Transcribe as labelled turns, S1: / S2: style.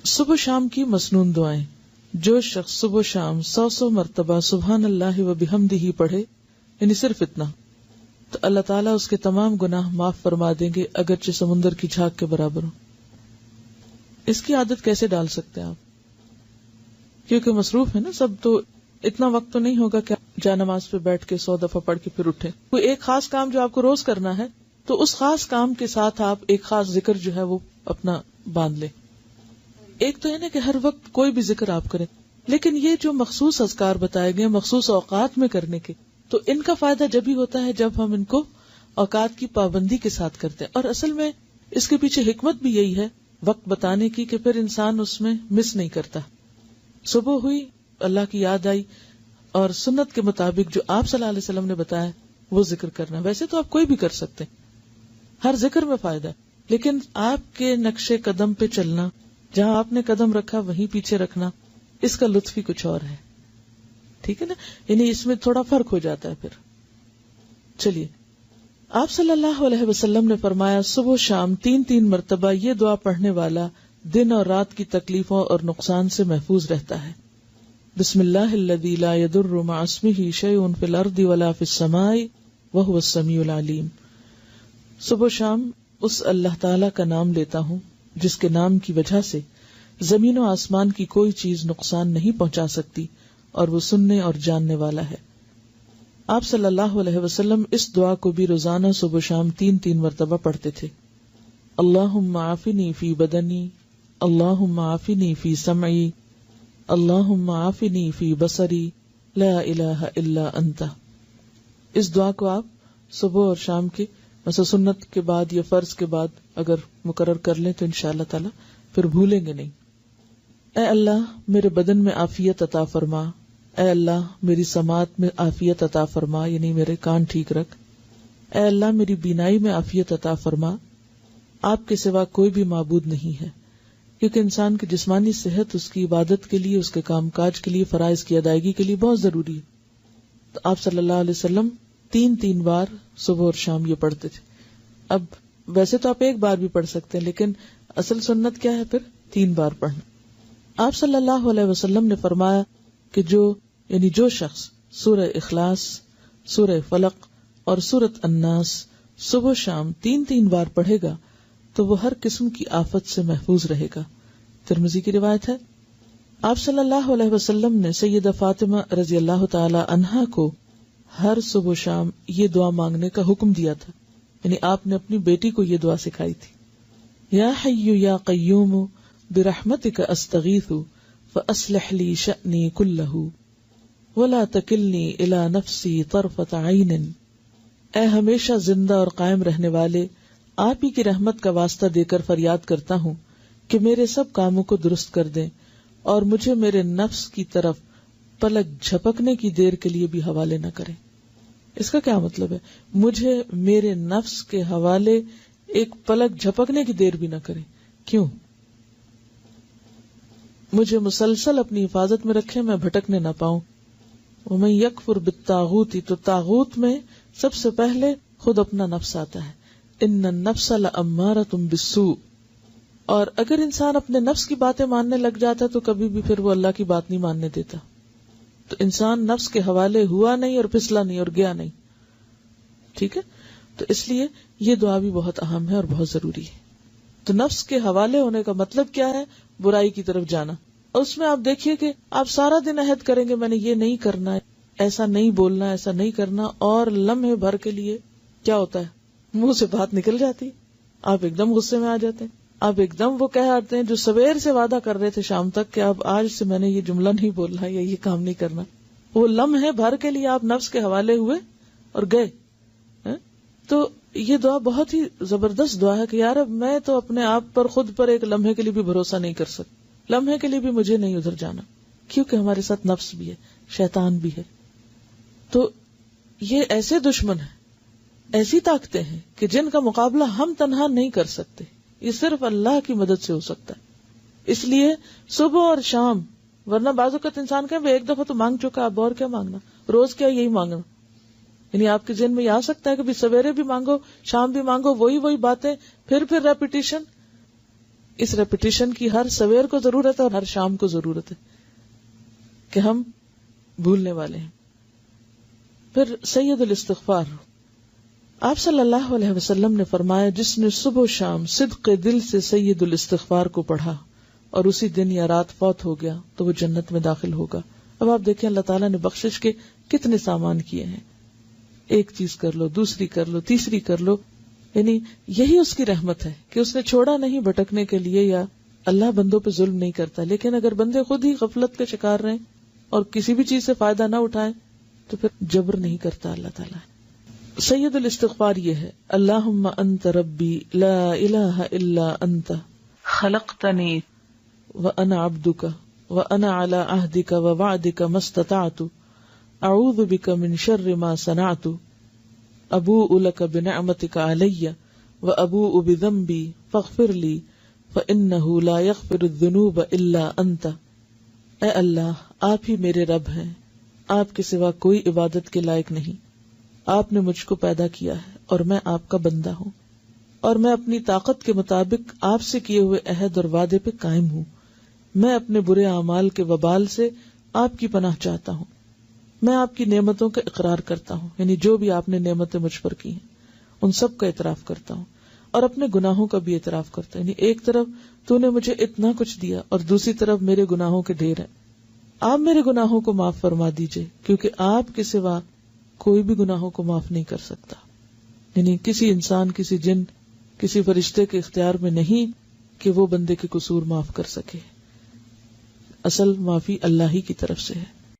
S1: صبح شام کی مسنون دعائیں. جو شخص صبح شام 100 مرتبہ سبحان اللہ و بحمدہ پڑھے، یعنی صرف اتنا، تو اللہ تعالیٰ اس کے تمام گناہ معاف فرما دیں گے، اگرچہ سمندر کی جھاگ کے برابر ہو. اس کی عادت کیسے ڈال سکتے ہیں آپ؟ کیونکہ مصروف ہے نا سب، تو اتنا وقت تو نہیں ہوگا کہ جا نماز پہ بیٹھ کے 100 دفعہ پڑھ کے پھر اٹھے. کوئی ایک خاص کام جو آپ کو روز کرنا ہے، تو اس خاص کام کے ساتھ آپ ایک خاص ذکر جو ہے وہ اپنا باندھ لیں. ایک تو ہے نا کہ ہر وقت کوئی بھی ذکر آپ کریں، لیکن یہ جو مخصوص اذکار بتائے گئے مخصوص اوقات میں کرنے کے، تو ان کا فائدہ جب ہی ہوتا ہے جب ہم ان کو اوقات کی پابندی کے ساتھ کرتے ہیں. اور اصل میں اس کے پیچھے حکمت بھی یہی ہے وقت بتانے کی، کہ پھر انسان اس میں مس نہیں کرتا. صبح ہوئی، اللہ کی یاد آئی، اور سنت کے مطابق جو آپ صلی اللہ علیہ وسلم نے بتایا وہ ذکر کرنا. ویسے تو آپ کوئی بھی کر سکتے ہیں، ہر ذکر میں فائدہ ہے، لیکن آپ کے نقشے قدم پہ چلنا، جہاں آپ نے قدم رکھا وہیں پیچھے رکھنا، اس کا لطف ہی کچھ اور ہے. ٹھیک ہے نا، یعنی اس میں تھوڑا فرق ہو جاتا ہے. پھر چلیے، آپ صلی اللہ علیہ وسلم نے فرمایا صبح و شام 3 مرتبہ یہ دعا پڑھنے والا دن اور رات کی تکلیفوں اور نقصان سے محفوظ رہتا ہے. بسم اللہ الذی لا یضر مع اسمہ شیء فی الارض ولا فی السماء وہو السمیع العلیم. صبح و شام اس اللہ تعالی کا نام لیتا ہوں جس کے نام کی وجہ سے زمین و آسمان کی کوئی چیز نقصان نہیں پہنچا سکتی، اور وہ سننے اور جاننے والا ہے. آپ صلی اللہ علیہ وسلم اس دعا کو بھی روزانہ صبح و شام 3 مرتبہ پڑھتے تھے. اللہم عافنی فی بدنی، اللہم عافنی فی سمعی، اللہم عافنی فی بصری، لا الہ الا انت. اس دعا کو آپ صبح اور شام کے مثلا سنت کے بعد یا فرض کے بعد اگر مقرر کر لیں تو انشاءاللہ تعالی پھر بھولیں گے نہیں. اے اللہ میرے بدن میں عافیت عطا فرما، اے اللہ میری سماعت میں عافیت عطا فرما، یعنی میرے کان ٹھیک رکھ. اے اللہ میری بینائی میں عافیت عطا فرما. آپ کے سوا کوئی بھی معبود نہیں ہے، کیونکہ انسان کی جسمانی صحت اس کی عبادت کے لیے، اس کے کام کاج کے لیے، فرائض کی ادائیگی کے لیے بہت ضروری ہے. تو آپ صلی اللہ علیہ وسلم 3 بار صبح اور شام یہ پڑھتے تھے. اب ویسے تو آپ ایک بار بھی پڑھ سکتے ہیں، لیکن اصل سنت کیا ہے؟ پھر 3 بار پڑھنا. آپ صلی اللہ علیہ وسلم نے فرمایا کہ جو شخص سورہ اخلاص، سورہ فلق اور سورۃ الناس صبح شام 3 بار پڑھے گا تو وہ ہر قسم کی آفت سے محفوظ رہے گا. ترمذی کی روایت ہے. آپ صلی اللہ علیہ وسلم نے سیدہ فاطمہ رضی اللہ تعالی عنہا کو ہر صبح شام یہ دعا مانگنے کا حکم دیا تھا، یعنی آپ نے اپنی بیٹی کو یہ دعا سکھائی تھی. یا حی یا قیوم برحمتک استغیث فاصلح لی شأنی کلہ ولا تکلنی الی نفسی طرفۃ عین. اے ہمیشہ زندہ اور قائم رہنے والے، آپ ہی کی رحمت کا واسطہ دے کر فریاد کرتا ہوں کہ میرے سب کاموں کو درست کر دیں اور مجھے میرے نفس کی طرف پلک جھپکنے کی دیر کے لیے بھی حوالے نہ کریں. اس کا کیا مطلب ہے؟ مجھے میرے نفس کے حوالے ایک پلک جھپکنے کی دیر بھی نہ کریں. کیوں؟ مجھے مسلسل اپنی حفاظت میں رکھیں، میں بھٹکنے نہ پاؤں. ومن یکفر بالطاغوت، تو طاغوت میں سب سے پہلے خود اپنا نفس آتا ہے. ان النفس لامارۃ بالسوء. اور اگر انسان اپنے نفس کی باتیں ماننے لگ جاتا تو کبھی بھی پھر وہ اللہ کی بات نہیں ماننے دیتا. تو انسان نفس کے حوالے ہوا نہیں اور پھسلا نہیں اور گیا نہیں. ٹھیک ہے، تو اس لیے یہ دعا بھی بہت اہم ہے اور بہت ضروری ہے. تو نفس کے حوالے ہونے کا مطلب کیا ہے؟ برائی کی طرف جانا. اور اس میں آپ دیکھیے کہ آپ سارا دن عہد کریں گے میں نے یہ نہیں کرنا ہے، ایسا نہیں بولنا، ایسا نہیں کرنا، اور لمحے بھر کے لیے کیا ہوتا ہے؟ منہ سے بات نکل جاتی، آپ ایک دم غصے میں آ جاتے ہیں، آپ ایک دم وہ کہہ آتے ہیں جو سویر سے وعدہ کر رہے تھے شام تک کہ اب آج سے میں نے یہ جملہ نہیں بولنا یا یہ کام نہیں کرنا. وہ لمحے بھر کے لیے آپ نفس کے حوالے ہوئے اور گئے. تو یہ دعا بہت ہی زبردست دعا ہے کہ یار اب میں تو اپنے آپ پر، خود پر ایک لمحے کے لیے بھی بھروسہ نہیں کر سکتا، لمحے کے لیے بھی مجھے نہیں ادھر جانا، کیونکہ ہمارے ساتھ نفس بھی ہے، شیطان بھی ہے. تو یہ ایسے دشمن ہیں، ایسی طاقتیں ہیں کہ جن کا مقابلہ ہم تنہا نہیں کر سکتے، یہ صرف اللہ کی مدد سے ہو سکتا ہے. اس لیے صبح اور شام، ورنہ بعض اوقات انسان کہے ایک دفعہ تو مانگ چکا، اب اور کیا مانگنا، روز کیا یہی مانگنا. یعنی آپ کے ذہن میں یہ آ سکتا ہے کہ سویرے بھی مانگو، شام بھی مانگو، وہی باتیں، پھر ریپیٹیشن. اس ریپیٹیشن کی ہر سویر کو ضرورت ہے اور ہر شام کو ضرورت ہے کہ ہم بھولنے والے ہیں. پھر سید الاستغفار، آپ صلی اللہ علیہ وسلم نے فرمایا جس نے صبح و شام صدق دل سے سید الاستغفار کو پڑھا اور اسی دن یا رات فوت ہو گیا تو وہ جنت میں داخل ہوگا. اب آپ دیکھیں اللہ تعالیٰ نے بخشش کے کتنے سامان کیے ہیں. ایک چیز کر لو، دوسری کر لو، تیسری کر لو، یعنی یہی اس کی رحمت ہے کہ اس نے چھوڑا نہیں بھٹکنے کے لیے، یا اللہ بندوں پہ ظلم نہیں کرتا. لیکن اگر بندے خود ہی غفلت کے شکار رہیں اور کسی بھی چیز سے فائدہ نہ اٹھائیں تو پھر جبر نہیں کرتا اللہ تعالیٰ. سید الاستغفار یہ ہے، اللہم انت ربی لا الہ الا انت خلقتنی وانا عبدک وانا علی عہدک ووعدک ما استطعت اعوذ بک من شر ما صنعت ابوء لک بنعمتک علی وابوء بذنبی فاغفر لی فانہ لا یغفر الذنوب الا انت. اے اللہ، آپ ہی میرے رب ہیں، آپ کے سوا کوئی عبادت کے لائق نہیں. آپ نے مجھ کو پیدا کیا ہے اور میں آپ کا بندہ ہوں، اور میں اپنی طاقت کے مطابق آپ سے کیے ہوئے عہد اور وعدے پہ قائم ہوں. میں اپنے برے اعمال کے وبال سے آپ کی پناہ چاہتا ہوں. میں آپ کی نعمتوں کا اقرار کرتا ہوں، یعنی جو بھی آپ نے نعمتیں مجھ پر کی ہیں ان سب کا اعتراف کرتا ہوں، اور اپنے گناہوں کا بھی اعتراف کرتا ہوں. یعنی ایک طرف تو نے مجھے اتنا کچھ دیا اور دوسری طرف میرے گناہوں کے ڈھیر ہیں. آپ میرے گناہوں کو معاف فرما دیجئے، کیونکہ آپ کے سوا کوئی بھی گناہوں کو معاف نہیں کر سکتا. یعنی کسی انسان، کسی جن، کسی فرشتے کے اختیار میں نہیں کہ وہ بندے کے قصور معاف کر سکے. اصل معافی اللہ ہی کی طرف سے ہے.